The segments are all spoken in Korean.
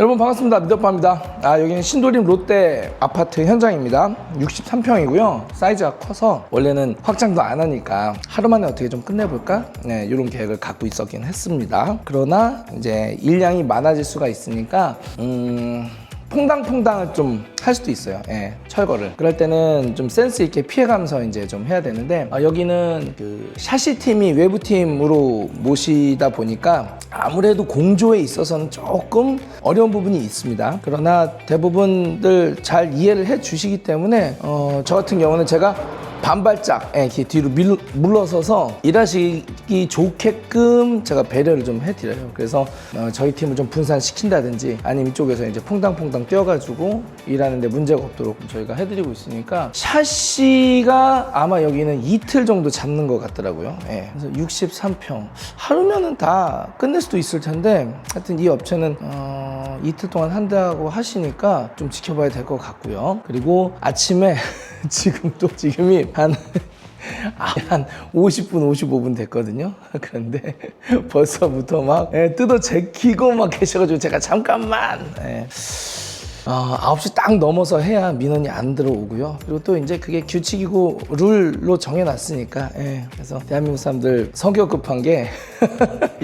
여러분 반갑습니다. 미더빠입니다. 여기는 신도림 롯데 아파트 현장입니다. 63평이고요. 사이즈가 커서 원래는 확장도 안 하니까 하루 만에 어떻게 좀 끝내볼까? 네, 이런 계획을 갖고 있었긴 했습니다. 그러나 이제 일량이 많아질 수가 있으니까 퐁당퐁당을 좀 할 수도 있어요. 예, 철거를. 그럴 때는 좀 센스 있게 피해가면서 이제 좀 해야 되는데 여기는 그 샤시 팀이 외부 팀으로 모시다 보니까 아무래도 공조에 있어서는 조금 어려운 부분이 있습니다. 그러나 대부분들 잘 이해를 해 주시기 때문에 저 같은 경우는 제가 반발짝 이렇게 뒤로 물러서서 일하시기 좋게끔 제가 배려를 좀 해드려요. 그래서 저희 팀을 좀 분산시킨다든지 아니면 이쪽에서 이제 퐁당퐁당 뛰어가지고 일하는데 문제가 없도록 저희가 해드리고 있으니까 샤시가 아마 여기는 이틀 정도 잡는 것 같더라고요. 그래서 63평 하루면은 다 끝낼 수도 있을 텐데 하여튼 이 업체는 이틀 동안 한다고 하시니까 좀 지켜봐야 될 것 같고요. 그리고 아침에 지금이 한 50분, 55분 됐거든요. 그런데 벌써부터 막 뜯어 제키고 막 계셔가지고 제가 잠깐만 9시 딱 넘어서 해야 민원이 안 들어오고요. 그리고 또 이제 그게 규칙이고 룰로 정해놨으니까 그래서 대한민국 사람들 성격 급한 게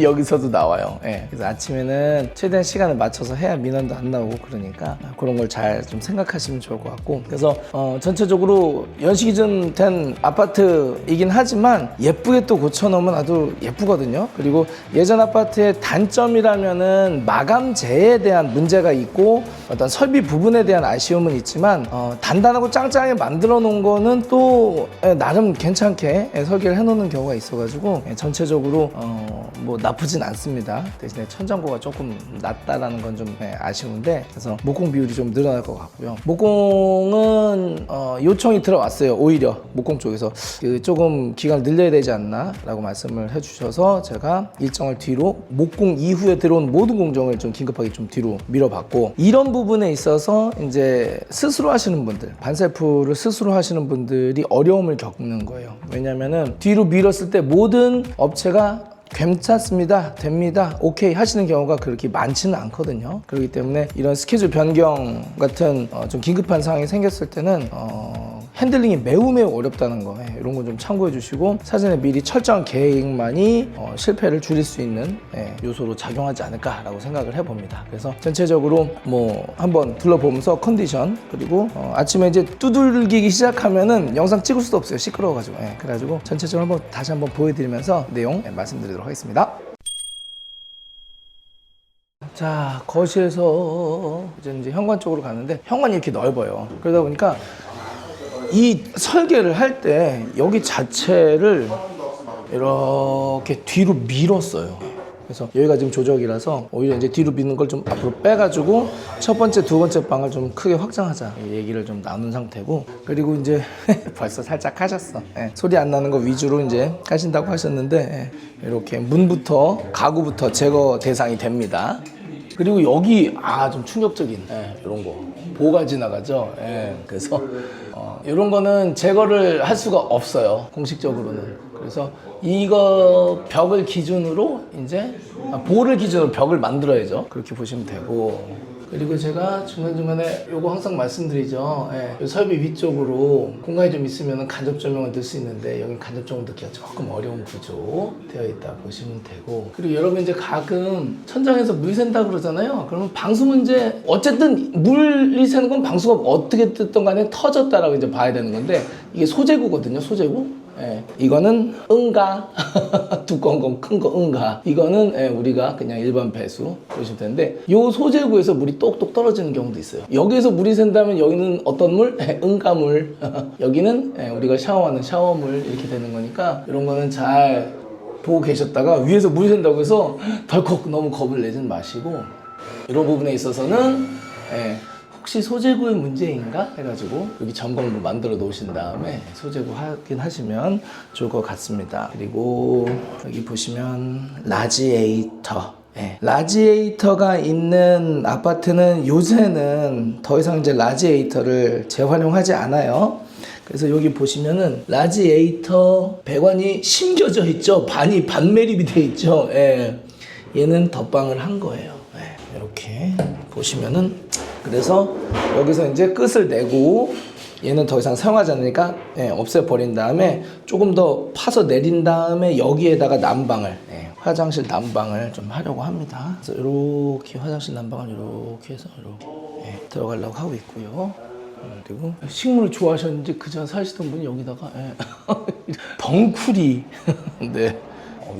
여기서도 나와요. 그래서 아침에는 최대한 시간을 맞춰서 해야 민원도 안 나오고 그러니까 그런 걸 잘 좀 생각하시면 좋을 것 같고 그래서 전체적으로 연식이 좀 된 아파트이긴 하지만 예쁘게 또 고쳐놓으면 아주 예쁘거든요. 그리고 예전 아파트의 단점이라면은 마감재에 대한 문제가 있고 어떤 설비 부분에 대한 아쉬움은 있지만 단단하고 짱짱하게 만들어 놓은 거는 또 나름 괜찮게 설계를 해 놓는 경우가 있어가지고 전체적으로 뭐 나쁘진 않습니다. 대신에 천장고가 조금 낮다라는 건 좀 아쉬운데 그래서 목공 비율이 좀 늘어날 것 같고요. 목공은 요청이 들어왔어요. 오히려 목공 쪽에서 조금 기간을 늘려야 되지 않나 라고 말씀을 해주셔서 제가 일정을 뒤로 목공 이후에 들어온 모든 공정을 좀 긴급하게 좀 뒤로 밀어봤고 이런 부분에 있어서 이제 스스로 하시는 분들 반셀프를 스스로 하시는 분들이 어려움을 겪는 거예요. 왜냐면은 뒤로 밀었을 때 모든 업체가 괜찮습니다, 됩니다, 오케이 하시는 경우가 그렇게 많지는 않거든요. 그렇기 때문에 이런 스케줄 변경 같은 좀 긴급한 상황이 생겼을 때는 핸들링이 매우 어렵다는 거 이런 거 좀 참고해 주시고 사전에 미리 철저한 계획만이 실패를 줄일 수 있는 요소로 작용하지 않을까라고 생각을 해봅니다. 그래서 전체적으로 뭐 한번 둘러보면서 컨디션 그리고 아침에 이제 두들기기 시작하면은 영상 찍을 수도 없어요. 시끄러워가지고 그래가지고 전체적으로 다시 한번 보여드리면서 내용 말씀드리도록 하겠습니다. 자, 거실에서 이제 현관 쪽으로 가는데 현관이 이렇게 넓어요. 그러다 보니까 이 설계를 할 때 여기 자체를 이렇게 뒤로 밀었어요. 그래서 여기가 지금 조적이라서 오히려 이제 뒤로 미는 걸 좀 앞으로 빼가지고 첫 번째, 두 번째 방을 좀 크게 확장하자 얘기를 좀 나눈 상태고 그리고 이제 벌써 살짝 하셨어. 소리 안 나는 거 위주로 이제 하신다고 하셨는데 이렇게 문부터 가구부터 제거 대상이 됩니다. 그리고 여기 좀 충격적인 이런 거 보가 지나가죠. 그래서 이런 거는 제거를 할 수가 없어요. 공식적으로는. 그래서 이거 벽을 기준으로 이제 보를 기준으로 벽을 만들어야죠. 그렇게 보시면 되고 그리고 제가 중간중간에 요거 항상 말씀드리죠. 이 설비 위쪽으로 공간이 좀 있으면 간접 조명을 넣을 수 있는데 여기 간접 조명 넣기가 조금 어려운 구조 되어 있다 보시면 되고 그리고 여러분 이제 가끔 천장에서 물 샌다 그러잖아요. 그러면 방수 문제 어쨌든 물이 새는 건 방수가 어떻게 됐든 간에 터졌다라고 이제 봐야 되는 건데 이게 소재구거든요. 소재구. 이거는 응가 두꺼운 건 큰 거 응가 이거는 우리가 그냥 일반 배수 보시면 되는데 요 소재구에서 물이 똑똑 떨어지는 경우도 있어요. 여기에서 물이 샌다면 여기는 어떤 물? 응가물 여기는 우리가 샤워하는 샤워물 이렇게 되는 거니까 이런 거는 잘 보고 계셨다가 위에서 물이 샌다고 해서 덜컥 너무 겁을 내지는 마시고 이런 부분에 있어서는 혹시 소재구의 문제인가 해가지고 여기 점검을 만들어 놓으신 다음에 소재구 확인하시면 좋을 것 같습니다. 그리고 여기 보시면 라지에이터 라지에이터가 있는 아파트는 요새는 더 이상 이제 라지에이터를 재활용하지 않아요. 그래서 여기 보시면은 라지에이터 배관이 심겨져 있죠. 반매립이 돼 있죠. 얘는 덧방을 한 거예요. 이렇게 이렇게 보시면은, 그래서 여기서 이제 끝을 내고 얘는 더 이상 사용하지 않으니까 없애버린 다음에 조금 더 파서 내린 다음에 여기에다가 난방을, 화장실 난방을 좀 하려고 합니다. 그래서 이렇게 화장실 난방을 이렇게 해서 이렇게 들어가려고 하고 있고요. 그리고 식물을 좋아하셨는지 그전 사시던 분이 여기다가 덩쿨이 네,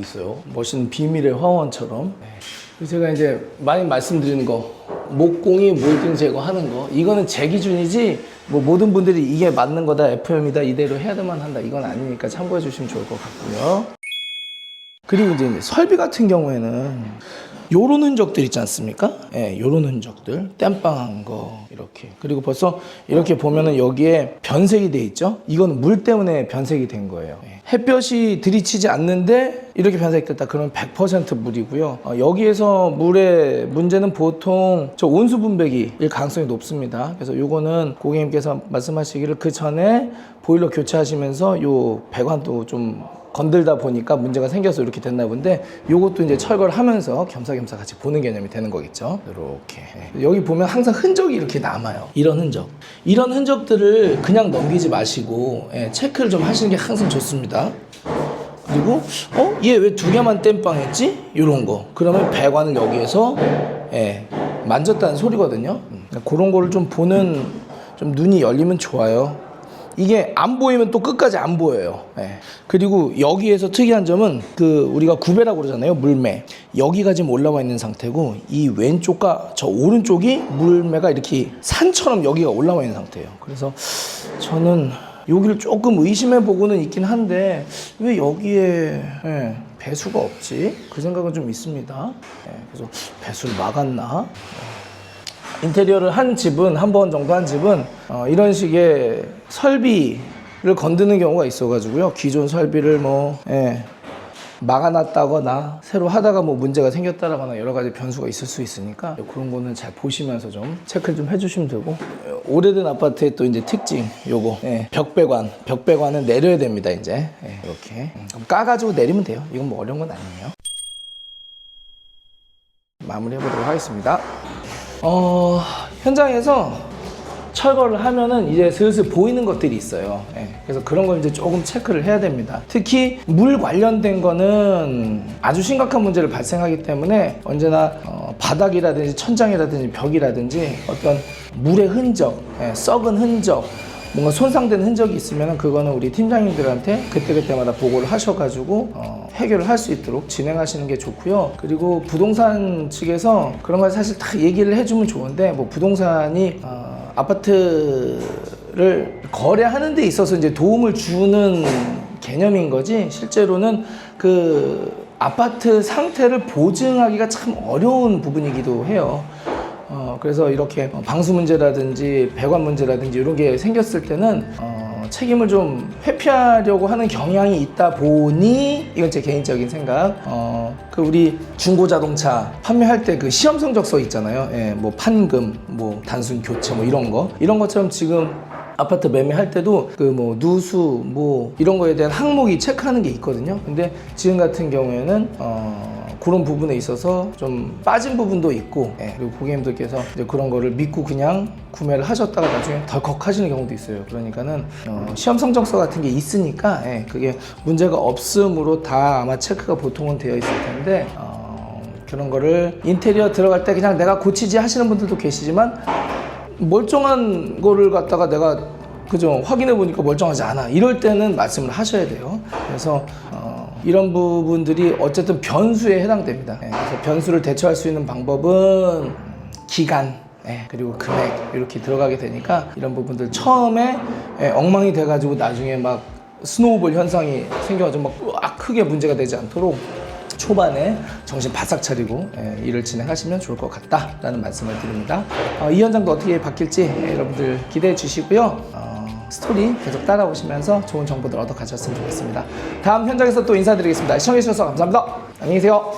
있어요. 멋있는 비밀의 화원처럼. 제가 이제 많이 말씀드리는 거, 목공이 몰딩 제거하는 거, 이거는 제 기준이지 뭐 모든 분들이 이게 맞는 거다, FM이다, 이대로 해야만 한다, 이건 아니니까 참고해 주시면 좋을 것 같고요. 그리고 이제 설비 같은 경우에는 요런 흔적들 있지 않습니까? 요런 흔적들, 땜빵한 거 이렇게. 그리고 벌써 이렇게 보면은 여기에 변색이 돼 있죠? 이건 물 때문에 변색이 된 거예요. 햇볕이 들이치지 않는데 이렇게 변색됐다 그러면 100% 물이고요. 여기에서 물의 문제는 보통 저 온수 분배기일 가능성이 높습니다. 그래서 요거는 고객님께서 말씀하시기를 그 전에 보일러 교체하시면서 요 배관도 좀 건들다 보니까 문제가 생겨서 이렇게 됐나 본데, 요것도 이제 철거를 하면서 겸사겸사 같이 보는 개념이 되는 거겠죠. 이렇게 여기 보면 항상 흔적이 이렇게 남아요. 이런 흔적들을 그냥 넘기지 마시고 체크를 좀 하시는 게 항상 좋습니다. 그리고 얘 왜 두 개만 땜빵했지? 이런 거 그러면 배관을 여기에서 만졌다는 소리거든요. 그런 거를 좀 보는, 좀 눈이 열리면 좋아요. 이게 안 보이면 또 끝까지 안 보여요. 그리고 여기에서 특이한 점은 그 우리가 구배라고 그러잖아요. 물매. 여기가 지금 올라와 있는 상태고 이 왼쪽과 저 오른쪽이 물매가 이렇게 산처럼 여기가 올라와 있는 상태예요. 그래서 저는 여기를 조금 의심해 보고는 있긴 한데 왜 여기에 배수가 없지? 그 생각은 좀 있습니다. 그래서 배수를 막았나? 인테리어를 한 집은, 한 번 정도 한 집은 이런 식의 설비를 건드는 경우가 있어가지고요. 기존 설비를 막아놨다거나 새로 하다가 뭐 문제가 생겼다거나 여러 가지 변수가 있을 수 있으니까 그런 거는 잘 보시면서 좀 체크를 좀 해주시면 되고, 오래된 아파트의 또 이제 특징 요거 벽배관은 내려야 됩니다. 이제 이렇게 까가지고 내리면 돼요. 이건 뭐 어려운 건 아니에요. 마무리 해보도록 하겠습니다. 현장에서 철거를 하면은 이제 슬슬 보이는 것들이 있어요. 그래서 그런 걸 이제 조금 체크를 해야 됩니다. 특히 물 관련된 거는 아주 심각한 문제를 발생하기 때문에 언제나 바닥이라든지 천장이라든지 벽이라든지 어떤 물의 흔적, 썩은 흔적, 뭔가 손상된 흔적이 있으면 그거는 우리 팀장님들한테 그때그때마다 보고를 하셔가지고 해결을 할 수 있도록 진행하시는 게 좋고요. 그리고 부동산 측에서 그런 걸 사실 다 얘기를 해주면 좋은데, 뭐 부동산이 아파트를 거래하는 데 있어서 이제 도움을 주는 개념인 거지, 실제로는 그 아파트 상태를 보증하기가 참 어려운 부분이기도 해요. 그래서 이렇게 방수 문제라든지 배관 문제라든지 이런 게 생겼을 때는 책임을 좀 회피하려고 하는 경향이 있다 보니, 이건 제 개인적인 생각, 그 우리 중고자동차 판매할 때 그 시험 성적서 있잖아요. 뭐 판금, 뭐 단순 교체, 뭐 이런 것처럼 지금 아파트 매매할 때도 그 뭐 누수 뭐 이런 거에 대한 항목이 체크하는 게 있거든요. 근데 지금 같은 경우에는 그런 부분에 있어서 좀 빠진 부분도 있고, 그리고 고객님들께서 이제 그런 거를 믿고 그냥 구매를 하셨다가 나중에 덜컥 하시는 경우도 있어요. 그러니까는 시험 성적서 같은 게 있으니까 그게 문제가 없음으로 다 아마 체크가 보통은 되어 있을 텐데, 그런 거를 인테리어 들어갈 때 그냥 내가 고치지 하시는 분들도 계시지만, 멀쩡한 거를 갖다가 내가 확인해 보니까 멀쩡하지 않아, 이럴 때는 말씀을 하셔야 돼요. 그래서 이런 부분들이 어쨌든 변수에 해당됩니다. 그래서 변수를 대처할 수 있는 방법은 기간, 그리고 금액 이렇게 들어가게 되니까 이런 부분들 처음에 엉망이 돼가지고 나중에 막 스노우볼 현상이 생겨가지고 막 으악 크게 문제가 되지 않도록 초반에 정신 바싹 차리고 일을 진행하시면 좋을 것 같다라는 말씀을 드립니다. 이 현장도 어떻게 바뀔지 여러분들 기대해 주시고요. 스토리 계속 따라오시면서 좋은 정보들 얻어 가셨으면 좋겠습니다. 다음 현장에서 또 인사드리겠습니다. 시청해 주셔서 감사합니다. 안녕히 계세요.